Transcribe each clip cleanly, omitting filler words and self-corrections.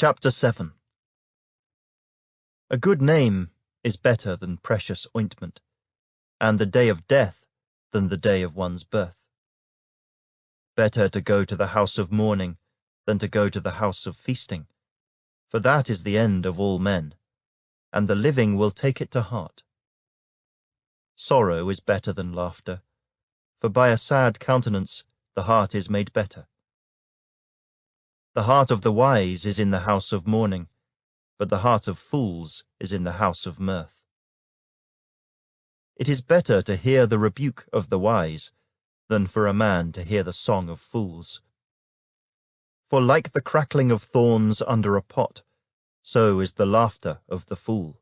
Chapter 7. A good name is better than precious ointment, and the day of death than the day of one's birth. Better to go to the house of mourning than to go to the house of feasting, for that is the end of all men, and the living will take it to heart. Sorrow is better than laughter, for by a sad countenance the heart is made better. The heart of the wise is in the house of mourning, but the heart of fools is in the house of mirth. It is better to hear the rebuke of the wise than for a man to hear the song of fools. For like the crackling of thorns under a pot, so is the laughter of the fool.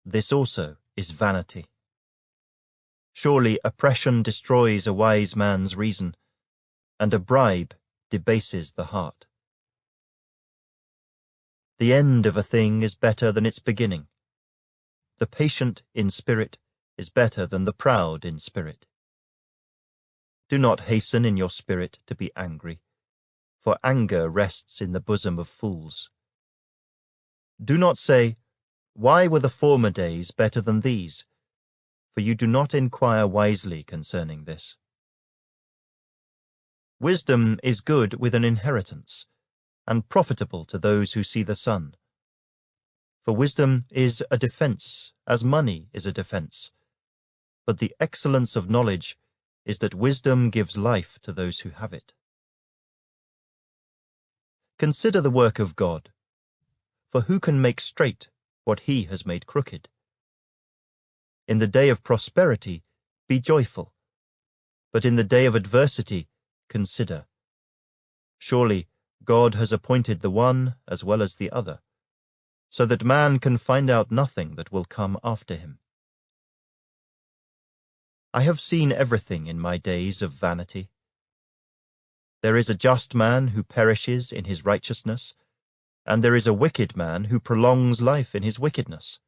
This also is vanity. Surely oppression destroys a wise man's reason, and a bribe debases the heart. The end of a thing is better than its beginning. The patient in spirit is better than the proud in spirit. Do not hasten in your spirit to be angry, for anger rests in the bosom of fools. Do not say, "Why were the former days better than these?" For you do not inquire wisely concerning this. Wisdom is good with an inheritance, and profitable to those who see the sun. For wisdom is a defense, as money is a defense. But the excellence of knowledge is that wisdom gives life to those who have it. Consider the work of God, for who can make straight what he has made crooked? In the day of prosperity, be joyful, but in the day of adversity, consider. Surely God has appointed the one as well as the other, so that man can find out nothing that will come after him. I have seen everything in my days of vanity. There is a just man who perishes in his righteousness, and there is a wicked man who prolongs life in his wickedness.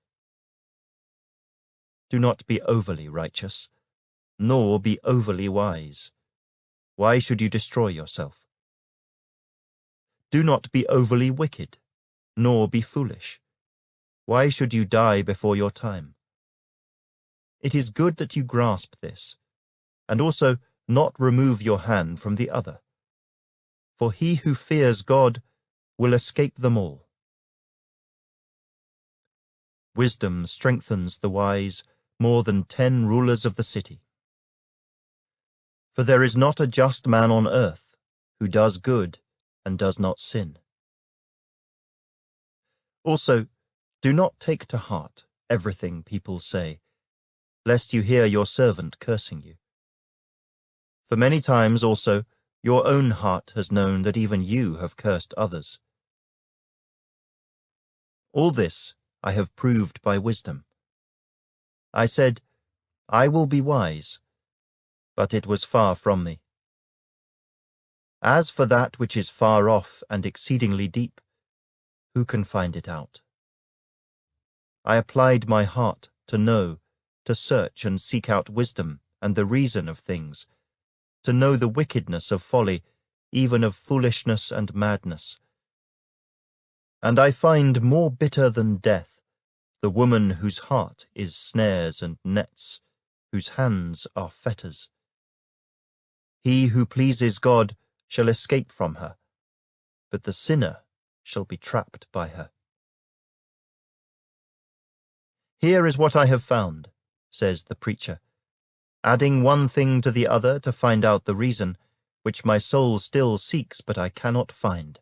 Do not be overly righteous, nor be overly wise. Why should you destroy yourself? Do not be overly wicked, nor be foolish. Why should you die before your time? It is good that you grasp this, and also not remove your hand from the other. For he who fears God will escape them all. Wisdom strengthens the wise more than 10 rulers of the city. For there is not a just man on earth who does good and does not sin. Also, do not take to heart everything people say, lest you hear your servant cursing you. For many times also your own heart has known that even you have cursed others. All this I have proved by wisdom. I said, I will be wise, but it was far from me. As for that which is far off and exceedingly deep, who can find it out? I applied my heart to know, to search and seek out wisdom and the reason of things, to know the wickedness of folly, even of foolishness and madness. And I find more bitter than death the woman whose heart is snares and nets, whose hands are fetters. He who pleases God shall escape from her, but the sinner shall be trapped by her. Here is what I have found, says the preacher, adding one thing to the other to find out the reason, which my soul still seeks but I cannot find.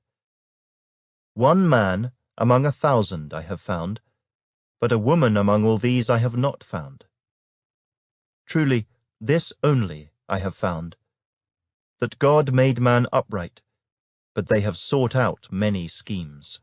One man among 1,000 I have found, but a woman among all these I have not found. Truly, this only I have found, that God made man upright, but they have sought out many schemes.